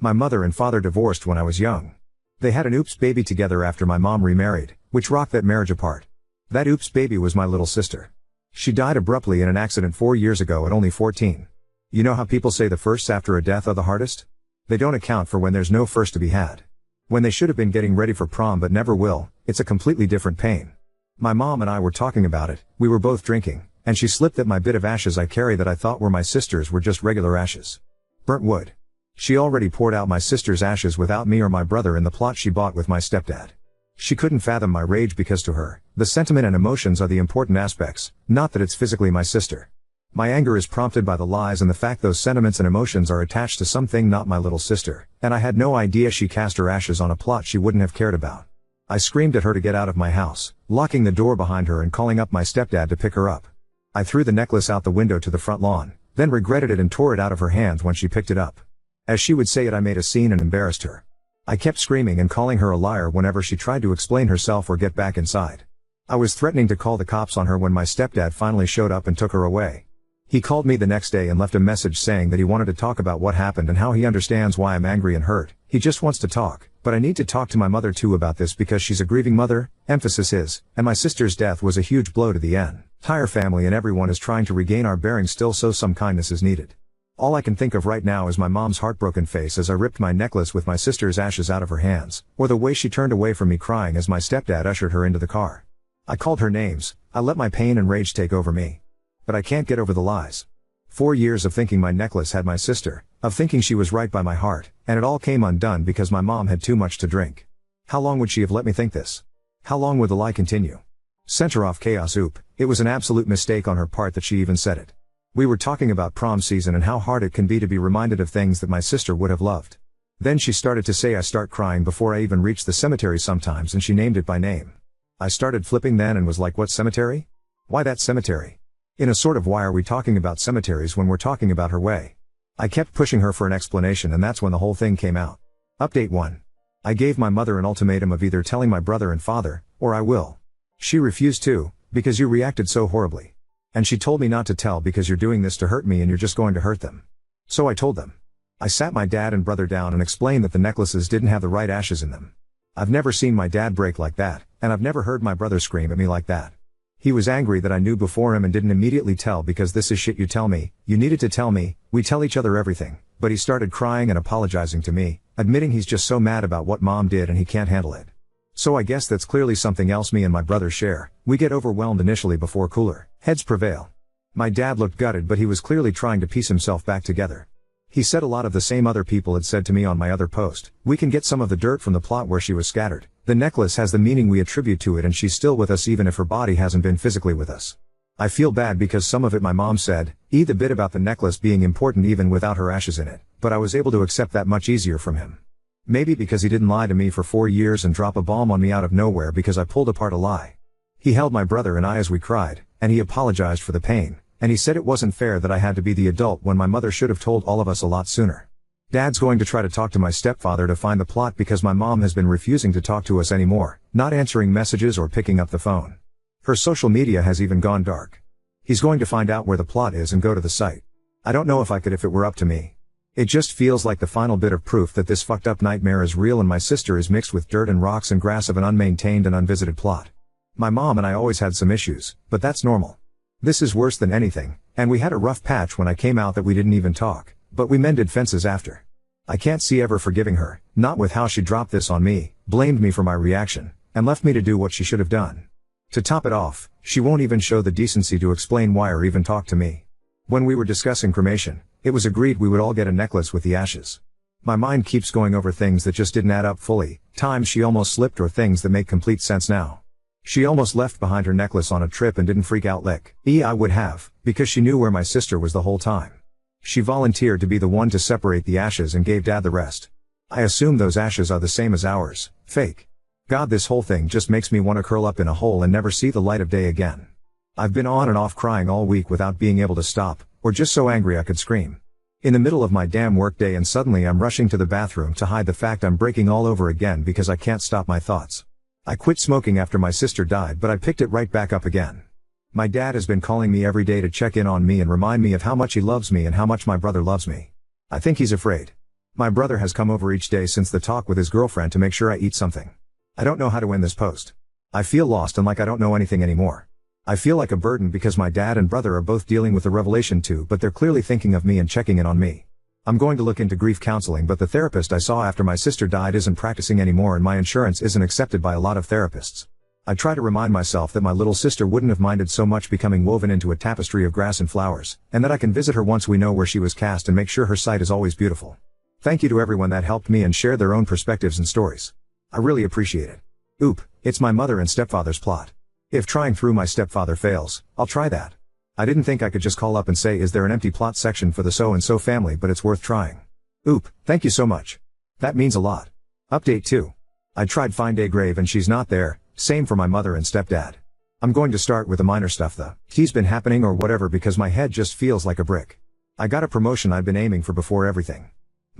My mother and father divorced when I was young. They had an oops baby together after my mom remarried, which rocked that marriage apart. That oops baby was my little sister. She died abruptly in an accident 4 years ago at only 14. You know how people say the firsts after a death are the hardest? They don't account for when there's no first to be had. When they should have been getting ready for prom but never will, it's a completely different pain. My mom and I were talking about it, we were both drinking, and she slipped that my bit of ashes I carry that I thought were my sister's were just regular ashes. Burnt wood. She already poured out my sister's ashes without me or my brother in the plot she bought with my stepdad. She couldn't fathom my rage because to her, the sentiment and emotions are the important aspects, not that it's physically my sister. My anger is prompted by the lies and the fact those sentiments and emotions are attached to something not my little sister, and I had no idea she cast her ashes on a plot she wouldn't have cared about. I screamed at her to get out of my house, locking the door behind her and calling up my stepdad to pick her up. I threw the necklace out the window to the front lawn, then regretted it and tore it out of her hands when she picked it up. As she would say it, I made a scene and embarrassed her. I kept screaming and calling her a liar whenever she tried to explain herself or get back inside. I was threatening to call the cops on her when my stepdad finally showed up and took her away. He called me the next day and left a message saying that he wanted to talk about what happened and how he understands why I'm angry and hurt. He just wants to talk, but I need to talk to my mother too about this because she's a grieving mother, emphasis is, and my sister's death was a huge blow to the entire family and everyone is trying to regain our bearings still, so some kindness is needed. All I can think of right now is my mom's heartbroken face as I ripped my necklace with my sister's ashes out of her hands, or the way she turned away from me crying as my stepdad ushered her into the car. I called her names, I let my pain and rage take over me. But I can't get over the lies. 4 years of thinking my necklace had my sister, of thinking she was right by my heart, and it all came undone because my mom had too much to drink. How long would she have let me think this? How long would the lie continue? Center off chaos. It was an absolute mistake on her part that she even said it. We were talking about prom season and how hard it can be to be reminded of things that my sister would have loved. Then she started to say I start crying before I even reached the cemetery sometimes, and she named it by name. I started flipping then and was like, what cemetery? Why that cemetery? In a sort of why are we talking about cemeteries when we're talking about her way? I kept pushing her for an explanation and that's when the whole thing came out. Update 1. I gave my mother an ultimatum of either telling my brother and father, or I will. She refused to, because you reacted so horribly. And she told me not to tell because you're doing this to hurt me and you're just going to hurt them. So I told them. I sat my dad and brother down and explained that the necklaces didn't have the right ashes in them. I've never seen my dad break like that, and I've never heard my brother scream at me like that. He was angry that I knew before him and didn't immediately tell because this is shit you tell me, you needed to tell me, we tell each other everything, but he started crying and apologizing to me, admitting he's just so mad about what mom did and he can't handle it. So I guess that's clearly something else me and my brother share. We get overwhelmed initially before cooler heads prevail. My dad looked gutted but he was clearly trying to piece himself back together. He said a lot of the same other people had said to me on my other post. We can get some of the dirt from the plot where she was scattered. The necklace has the meaning we attribute to it and she's still with us even if her body hasn't been physically with us. I feel bad because some of it my mom said, the bit about the necklace being important even without her ashes in it, but I was able to accept that much easier from him. Maybe because he didn't lie to me for 4 years and drop a bomb on me out of nowhere because I pulled apart a lie. He held my brother and I as we cried, and he apologized for the pain, and he said it wasn't fair that I had to be the adult when my mother should have told all of us a lot sooner. Dad's going to try to talk to my stepfather to find the plot because my mom has been refusing to talk to us anymore, not answering messages or picking up the phone. Her social media has even gone dark. He's going to find out where the plot is and go to the site. I don't know if I could if it were up to me. It just feels like the final bit of proof that this fucked up nightmare is real and my sister is mixed with dirt and rocks and grass of an unmaintained and unvisited plot. My mom and I always had some issues, but that's normal. This is worse than anything, and we had a rough patch when I came out that we didn't even talk. But we mended fences after. I can't see ever forgiving her, not with how she dropped this on me, blamed me for my reaction, and left me to do what she should have done. To top it off, she won't even show the decency to explain why or even talk to me. When we were discussing cremation, it was agreed we would all get a necklace with the ashes. My mind keeps going over things that just didn't add up fully, times she almost slipped or things that make complete sense now. She almost left behind her necklace on a trip and didn't freak out like I would have, because she knew where my sister was the whole time. She volunteered to be the one to separate the ashes and gave Dad the rest. I assume those ashes are the same as ours, fake. God, this whole thing just makes me want to curl up in a hole and never see the light of day again. I've been on and off crying all week without being able to stop, or just so angry I could scream. In the middle of my damn workday and suddenly I'm rushing to the bathroom to hide the fact I'm breaking all over again because I can't stop my thoughts. I quit smoking after my sister died but I picked it right back up again. My dad has been calling me every day to check in on me and remind me of how much he loves me and how much my brother loves me. I think he's afraid. My brother has come over each day since the talk with his girlfriend to make sure I eat something. I don't know how to end this post. I feel lost and like I don't know anything anymore. I feel like a burden because my dad and brother are both dealing with the revelation too, but they're clearly thinking of me and checking in on me. I'm going to look into grief counseling, but the therapist I saw after my sister died isn't practicing anymore and my insurance isn't accepted by a lot of therapists. I try to remind myself that my little sister wouldn't have minded so much becoming woven into a tapestry of grass and flowers, and that I can visit her once we know where she was cast and make sure her sight is always beautiful. Thank you to everyone that helped me and shared their own perspectives and stories. I really appreciate it. Oop, it's my mother and stepfather's plot. If trying through my stepfather fails, I'll try that. I didn't think I could just call up and say, is there an empty plot section for the so-and-so family, but it's worth trying. Oop, thank you so much. That means a lot. Update 2. I tried find a grave and she's not there, same for my mother and stepdad. I'm going to start with the minor stuff though. He's been happening or whatever because my head just feels like a brick. I got a promotion I'd been aiming for before everything.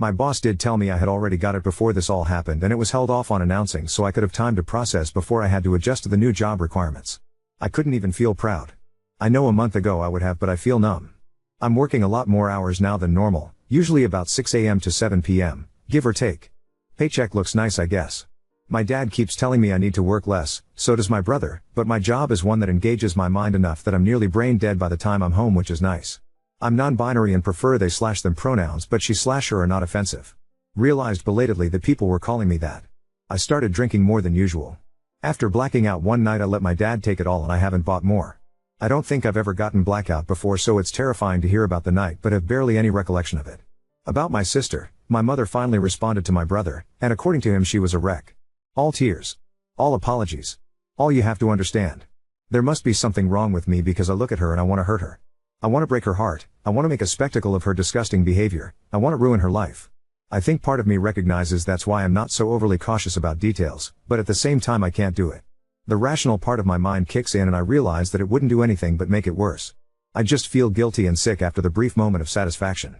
My boss did tell me I had already got it before this all happened and it was held off on announcing so I could have time to process before I had to adjust to the new job requirements. I couldn't even feel proud. I know a month ago I would have, but I feel numb. I'm working a lot more hours now than normal, usually about 6 a.m. to 7 p.m., give or take. Paycheck looks nice, I guess. My dad keeps telling me I need to work less, so does my brother, but my job is one that engages my mind enough that I'm nearly brain dead by the time I'm home, which is nice. I'm non-binary and prefer they/them pronouns, but she/her are not offensive. Realized belatedly that people were calling me that. I started drinking more than usual. After blacking out one night I let my dad take it all and I haven't bought more. I don't think I've ever gotten blackout before, so it's terrifying to hear about the night but have barely any recollection of it. About my sister, my mother finally responded to my brother, and according to him she was a wreck. All tears. All apologies. All you have to understand. There must be something wrong with me because I look at her and I want to hurt her. I want to break her heart, I want to make a spectacle of her disgusting behavior, I want to ruin her life. I think part of me recognizes that's why I'm not so overly cautious about details, but at the same time I can't do it. The rational part of my mind kicks in and I realize that it wouldn't do anything but make it worse. I just feel guilty and sick after the brief moment of satisfaction.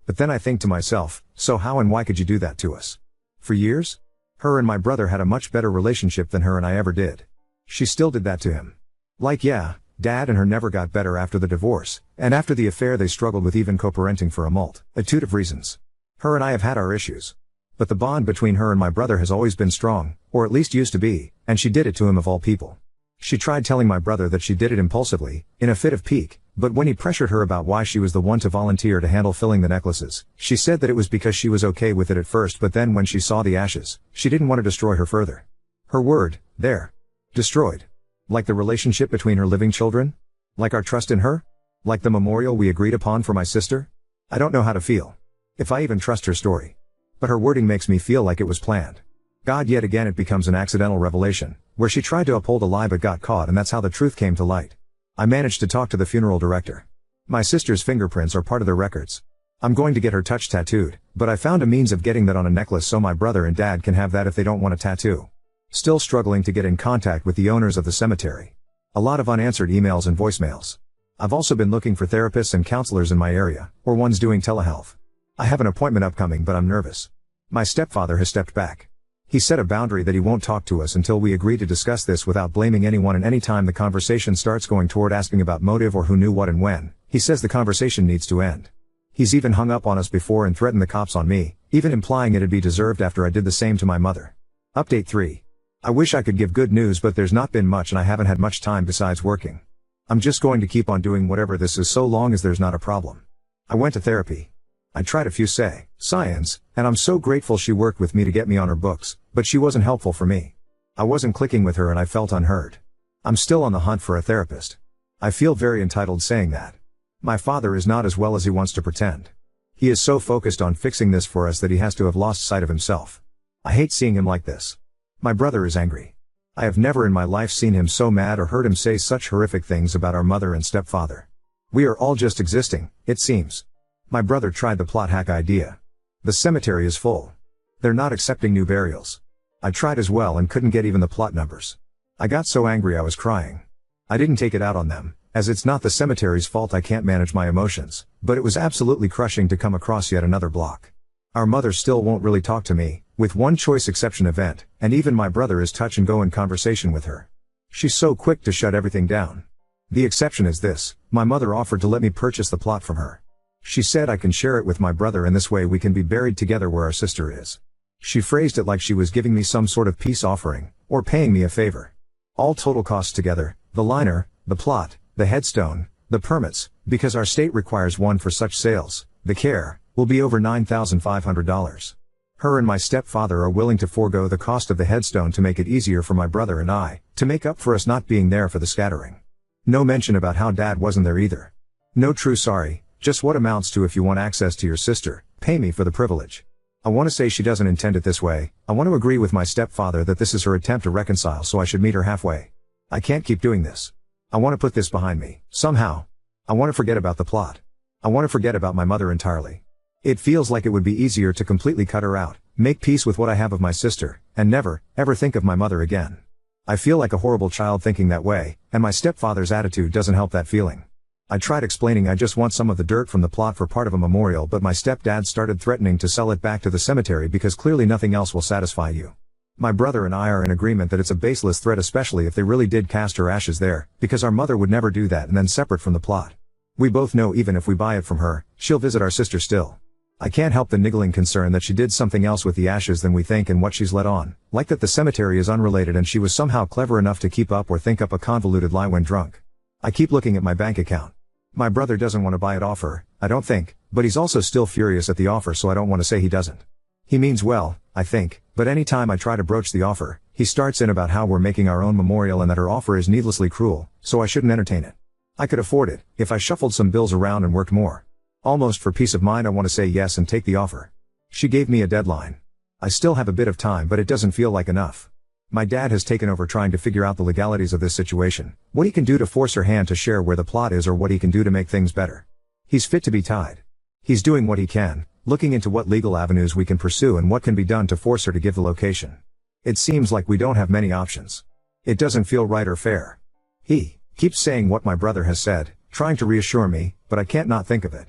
But then I think to myself, so how and why could you do that to us? For years? Her and my brother had a much better relationship than her and I ever did. She still did that to him. Like yeah, Dad and her never got better after the divorce, and after the affair they struggled with even co-parenting for a multitude of reasons. Her and I have had our issues. But the bond between her and my brother has always been strong, or at least used to be, and she did it to him of all people. She tried telling my brother that she did it impulsively, in a fit of pique, but when he pressured her about why she was the one to volunteer to handle filling the necklaces, she said that it was because she was okay with it at first, but then when she saw the ashes, she didn't want to destroy her further. Her word, there. Destroyed. Like the relationship between her living children? Like our trust in her? Like the memorial we agreed upon for my sister? I don't know how to feel. If I even trust her story. But her wording makes me feel like it was planned. God, yet again it becomes an accidental revelation, where she tried to uphold a lie but got caught, and that's how the truth came to light. I managed to talk to the funeral director. My sister's fingerprints are part of their records. I'm going to get her touch tattooed, but I found a means of getting that on a necklace so my brother and dad can have that if they don't want a tattoo. Still struggling to get in contact with the owners of the cemetery. A lot of unanswered emails and voicemails. I've also been looking for therapists and counselors in my area, or ones doing telehealth. I have an appointment upcoming but I'm nervous. My stepfather has stepped back. He set a boundary that he won't talk to us until we agree to discuss this without blaming anyone, and any time the conversation starts going toward asking about motive or who knew what and when, he says the conversation needs to end. He's even hung up on us before and threatened the cops on me, even implying it'd be deserved after I did the same to my mother. Update 3. I wish I could give good news, but there's not been much and I haven't had much time besides working. I'm just going to keep on doing whatever this is so long as there's not a problem. I went to therapy. I tried a few science, and I'm so grateful she worked with me to get me on her books, but she wasn't helpful for me. I wasn't clicking with her and I felt unheard. I'm still on the hunt for a therapist. I feel very entitled saying that. My father is not as well as he wants to pretend. He is so focused on fixing this for us that he has to have lost sight of himself. I hate seeing him like this. My brother is angry. I have never in my life seen him so mad or heard him say such horrific things about our mother and stepfather. We are all just existing, it seems. My brother tried the plot hack idea. The cemetery is full. They're not accepting new burials. I tried as well and couldn't get even the plot numbers. I got so angry I was crying. I didn't take it out on them, as it's not the cemetery's fault I can't manage my emotions, but it was absolutely crushing to come across yet another block. Our mother still won't really talk to me, with one choice exception event, and even my brother is touch and go in conversation with her. She's so quick to shut everything down. The exception is this: my mother offered to let me purchase the plot from her. She said I can share it with my brother and this way we can be buried together where our sister is. She phrased it like she was giving me some sort of peace offering, or paying me a favor. All total costs together, the liner, the plot, the headstone, the permits, because our state requires one for such sales, the care, will be over $9,500. Her and my stepfather are willing to forego the cost of the headstone to make it easier for my brother and I, to make up for us not being there for the scattering. No mention about how Dad wasn't there either. No true sorry, just what amounts to if you want access to your sister, pay me for the privilege. I want to say she doesn't intend it this way. I want to agree with my stepfather that this is her attempt to reconcile, so I should meet her halfway. I can't keep doing this. I want to put this behind me, somehow. I want to forget about the plot. I want to forget about my mother entirely. It feels like it would be easier to completely cut her out, make peace with what I have of my sister, and never, ever think of my mother again. I feel like a horrible child thinking that way, and my stepfather's attitude doesn't help that feeling. I tried explaining I just want some of the dirt from the plot for part of a memorial, but my stepdad started threatening to sell it back to the cemetery because clearly nothing else will satisfy you. My brother and I are in agreement that it's a baseless threat, especially if they really did cast her ashes there, because our mother would never do that and then separate from the plot. We both know even if we buy it from her, she'll visit our sister still. I can't help the niggling concern that she did something else with the ashes than we think and what she's let on, like that the cemetery is unrelated and she was somehow clever enough to keep up or think up a convoluted lie when drunk. I keep looking at my bank account. My brother doesn't want to buy it off her, I don't think, but he's also still furious at the offer, so I don't want to say he doesn't. He means well, I think, but anytime I try to broach the offer, he starts in about how we're making our own memorial and that her offer is needlessly cruel, so I shouldn't entertain it. I could afford it, if I shuffled some bills around and worked more. Almost for peace of mind I want to say yes and take the offer. She gave me a deadline. I still have a bit of time, but it doesn't feel like enough. My dad has taken over trying to figure out the legalities of this situation, what he can do to force her hand to share where the plot is or what he can do to make things better. He's fit to be tied. He's doing what he can, looking into what legal avenues we can pursue and what can be done to force her to give the location. It seems like we don't have many options. It doesn't feel right or fair. He keeps saying what my brother has said, trying to reassure me, but I can't not think of it.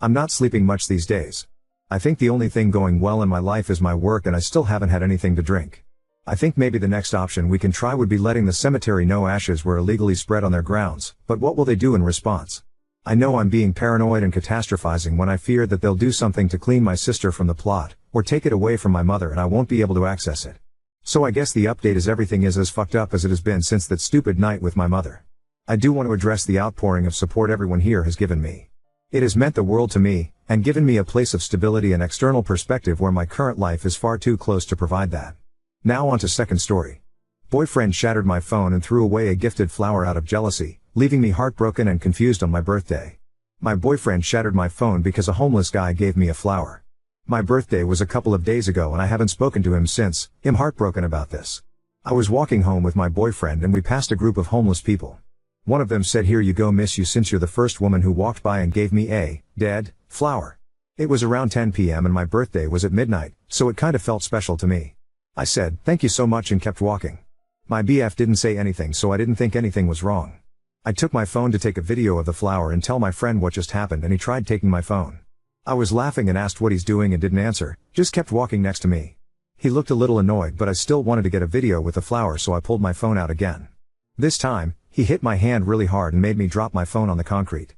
I'm not sleeping much these days. I think the only thing going well in my life is my work and I still haven't had anything to drink. I think maybe the next option we can try would be letting the cemetery know ashes were illegally spread on their grounds, but what will they do in response? I know I'm being paranoid and catastrophizing when I fear that they'll do something to clean my sister from the plot, or take it away from my mother and I won't be able to access it. So I guess the update is everything is as fucked up as it has been since that stupid night with my mother. I do want to address the outpouring of support everyone here has given me. It has meant the world to me, and given me a place of stability and external perspective where my current life is far too close to provide that. Now on to second story. Boyfriend shattered my phone and threw away a gifted flower out of jealousy, leaving me heartbroken and confused on my birthday. My boyfriend shattered my phone because a homeless guy gave me a flower. My birthday was a couple of days ago and I haven't spoken to him since. I'm heartbroken about this. I was walking home with my boyfriend and we passed a group of homeless people. One of them said, "Here you go, miss you, since you're the first woman who walked by and gave me a dead flower." It was around 10 p.m. and my birthday was at midnight, so it kind of felt special to me. I said, "Thank you so much," and kept walking. My BF didn't say anything, so I didn't think anything was wrong. I took my phone to take a video of the flower and tell my friend what just happened, and he tried taking my phone. I was laughing and asked what he's doing and didn't answer, just kept walking next to me. He looked a little annoyed, but I still wanted to get a video with the flower, so I pulled my phone out again. This time, he hit my hand really hard and made me drop my phone on the concrete.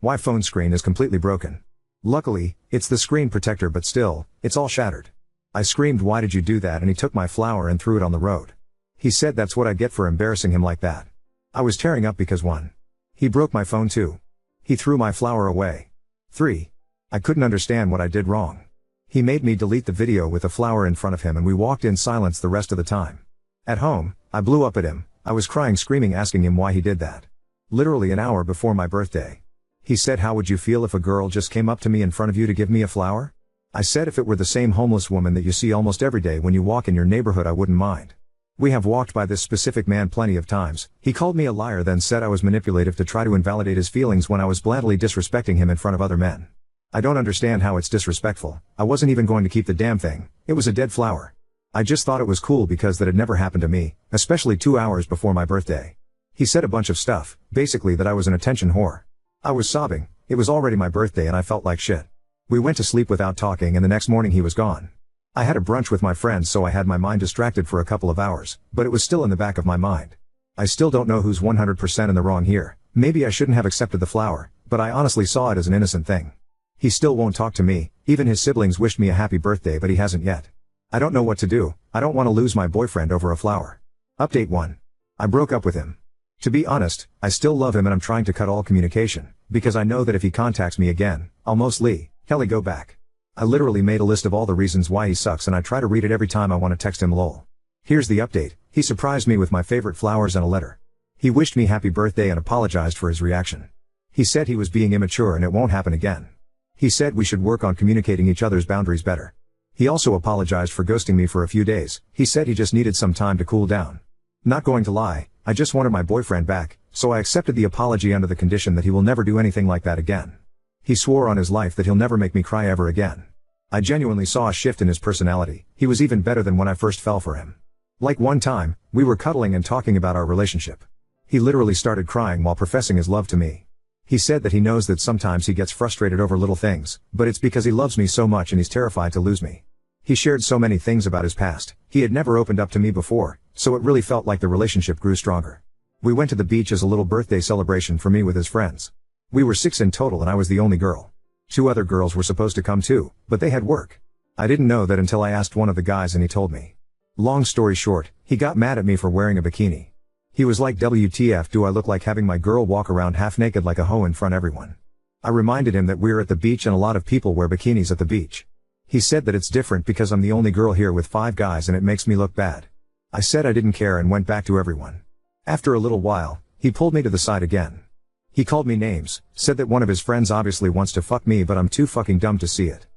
My phone screen is completely broken. Luckily, it's the screen protector, but still, it's all shattered. I screamed, "Why did you do that?" and he took my flower and threw it on the road. He said that's what I get for embarrassing him like that. I was tearing up because 1. He broke my phone. 2. He threw my flower away. 3. I couldn't understand what I did wrong. He made me delete the video with the flower in front of him and we walked in silence the rest of the time. At home, I blew up at him. I was crying, screaming, asking him why he did that. Literally an hour before my birthday. He said, "How would you feel if a girl just came up to me in front of you to give me a flower?" I said if it were the same homeless woman that you see almost every day when you walk in your neighborhood, I wouldn't mind. We have walked by this specific man plenty of times. He called me a liar, then said I was manipulative to try to invalidate his feelings when I was blandly disrespecting him in front of other men. I don't understand how it's disrespectful. I wasn't even going to keep the damn thing. It was a dead flower. I just thought it was cool because that had never happened to me, especially 2 hours before my birthday. He said a bunch of stuff, basically that I was an attention whore. I was sobbing. It was already my birthday and I felt like shit. We went to sleep without talking and the next morning he was gone. I had a brunch with my friends, so I had my mind distracted for a couple of hours, but it was still in the back of my mind. I still don't know who's 100% in the wrong here. Maybe I shouldn't have accepted the flower, but I honestly saw it as an innocent thing. He still won't talk to me, even his siblings wished me a happy birthday but he hasn't yet. I don't know what to do, I don't want to lose my boyfriend over a flower. Update 1. I broke up with him. To be honest, I still love him and I'm trying to cut all communication, because I know that if he contacts me again, I'll mostly, Kelly go back. I literally made a list of all the reasons why he sucks and I try to read it every time I want to text him lol. Here's the update, he surprised me with my favorite flowers and a letter. He wished me happy birthday and apologized for his reaction. He said he was being immature and it won't happen again. He said we should work on communicating each other's boundaries better. He also apologized for ghosting me for a few days, he said he just needed some time to cool down. Not going to lie, I just wanted my boyfriend back, so I accepted the apology under the condition that he will never do anything like that again. He swore on his life that he'll never make me cry ever again. I genuinely saw a shift in his personality, he was even better than when I first fell for him. Like one time, we were cuddling and talking about our relationship. He literally started crying while professing his love to me. He said that he knows that sometimes he gets frustrated over little things, but it's because he loves me so much and he's terrified to lose me. He shared so many things about his past, he had never opened up to me before, so it really felt like the relationship grew stronger. We went to the beach as a little birthday celebration for me with his friends. We were 6 in total and I was the only girl. 2 other girls were supposed to come too, but they had work. I didn't know that until I asked one of the guys and he told me. Long story short, he got mad at me for wearing a bikini. He was like, WTF do I look like having my girl walk around half naked like a hoe in front of everyone? I reminded him that we're at the beach and a lot of people wear bikinis at the beach. He said that it's different because I'm the only girl here with 5 guys and it makes me look bad. I said I didn't care and went back to everyone. After a little while, he pulled me to the side again. He called me names, said that one of his friends obviously wants to fuck me but I'm too fucking dumb to see it.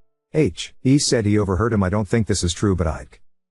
He said he overheard him. I don't think this is true but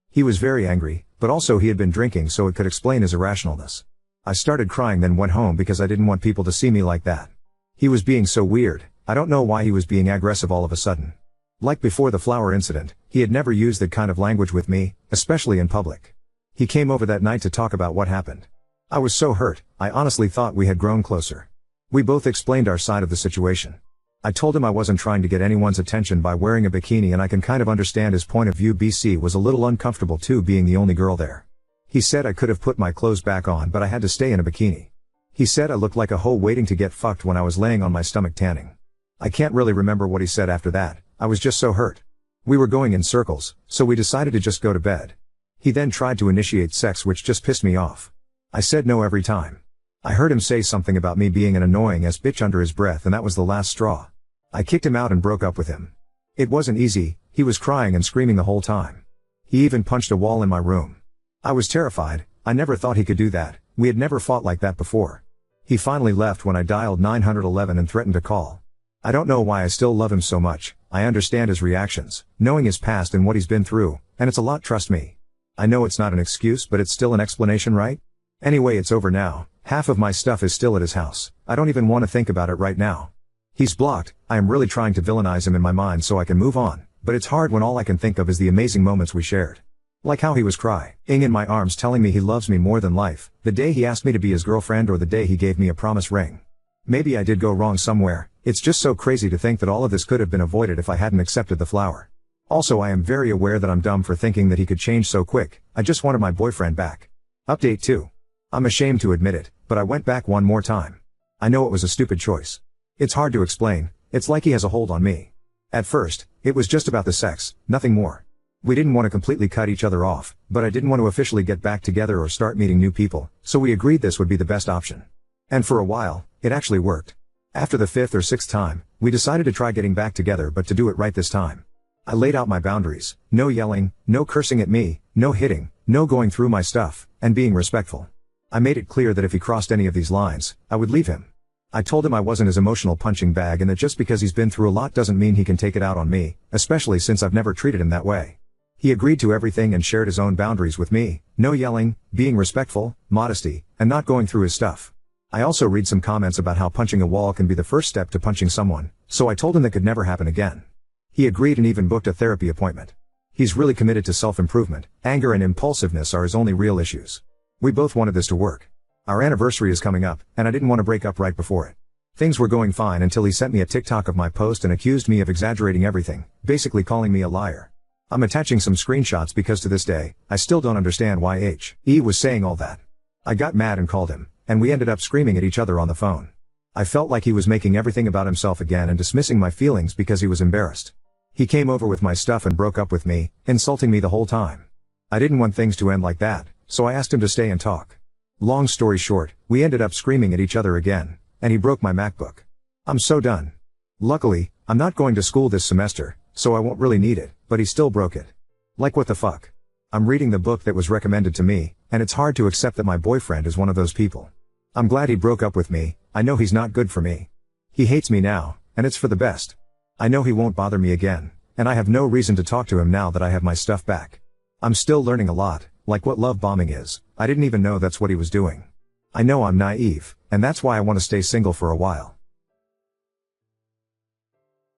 He was very angry, but also he had been drinking so it could explain his irrationalness. I started crying then went home because I didn't want people to see me like that. He was being so weird, I don't know why he was being aggressive all of a sudden. Like before the flower incident, he had never used that kind of language with me, especially in public. He came over that night to talk about what happened. I was so hurt, I honestly thought we had grown closer. We both explained our side of the situation. I told him I wasn't trying to get anyone's attention by wearing a bikini and I can kind of understand his point of view. BC was a little uncomfortable too being the only girl there. He said I could have put my clothes back on but I had to stay in a bikini. He said I looked like a hoe waiting to get fucked when I was laying on my stomach tanning. I can't really remember what he said after that, I was just so hurt. We were going in circles, so we decided to just go to bed. He then tried to initiate sex which just pissed me off. I said no every time. I heard him say something about me being an annoying ass bitch under his breath and that was the last straw. I kicked him out and broke up with him. It wasn't easy, he was crying and screaming the whole time. He even punched a wall in my room. I was terrified, I never thought he could do that, we had never fought like that before. He finally left when I dialed 911 and threatened to call. I don't know why I still love him so much, I understand his reactions, knowing his past and what he's been through, and it's a lot, trust me. I know it's not an excuse but it's still an explanation, right? Anyway, it's over now, half of my stuff is still at his house, I don't even want to think about it right now. He's blocked, I am really trying to villainize him in my mind so I can move on, but it's hard when all I can think of is the amazing moments we shared. Like how he was crying in my arms telling me he loves me more than life, the day he asked me to be his girlfriend or the day he gave me a promise ring. Maybe I did go wrong somewhere, it's just so crazy to think that all of this could have been avoided if I hadn't accepted the flower. Also I am very aware that I'm dumb for thinking that he could change so quick, I just wanted my boyfriend back. Update 2. I'm ashamed to admit it, but I went back one more time. I know it was a stupid choice. It's hard to explain, it's like he has a hold on me. At first, it was just about the sex, nothing more. We didn't want to completely cut each other off, but I didn't want to officially get back together or start meeting new people, so we agreed this would be the best option. And for a while, it actually worked. After the 5th or 6th time, we decided to try getting back together but to do it right this time. I laid out my boundaries, no yelling, no cursing at me, no hitting, no going through my stuff, and being respectful. I made it clear that if he crossed any of these lines, I would leave him. I told him I wasn't his emotional punching bag and that just because he's been through a lot doesn't mean he can take it out on me, especially since I've never treated him that way. He agreed to everything and shared his own boundaries with me, no yelling, being respectful, modesty, and not going through his stuff. I also read some comments about how punching a wall can be the first step to punching someone, so I told him that could never happen again. He agreed and even booked a therapy appointment. He's really committed to self-improvement, anger and impulsiveness are his only real issues. We both wanted this to work. Our anniversary is coming up, and I didn't want to break up right before it. Things were going fine until he sent me a TikTok of my post and accused me of exaggerating everything, basically calling me a liar. I'm attaching some screenshots because to this day, I still don't understand why he was saying all that. I got mad and called him, and we ended up screaming at each other on the phone. I felt like he was making everything about himself again and dismissing my feelings because he was embarrassed. He came over with my stuff and broke up with me, insulting me the whole time. I didn't want things to end like that, so I asked him to stay and talk. Long story short, we ended up screaming at each other again, and he broke my MacBook. I'm so done. Luckily, I'm not going to school this semester, so I won't really need it, but he still broke it. Like what the fuck? I'm reading the book that was recommended to me, and it's hard to accept that my boyfriend is one of those people. I'm glad he broke up with me. I know he's not good for me. He hates me now, and it's for the best. I know he won't bother me again, and I have no reason to talk to him now that I have my stuff back. I'm still learning a lot, like what love bombing is. I didn't even know that's what he was doing. I know I'm naive, and that's why I want to stay single for a while.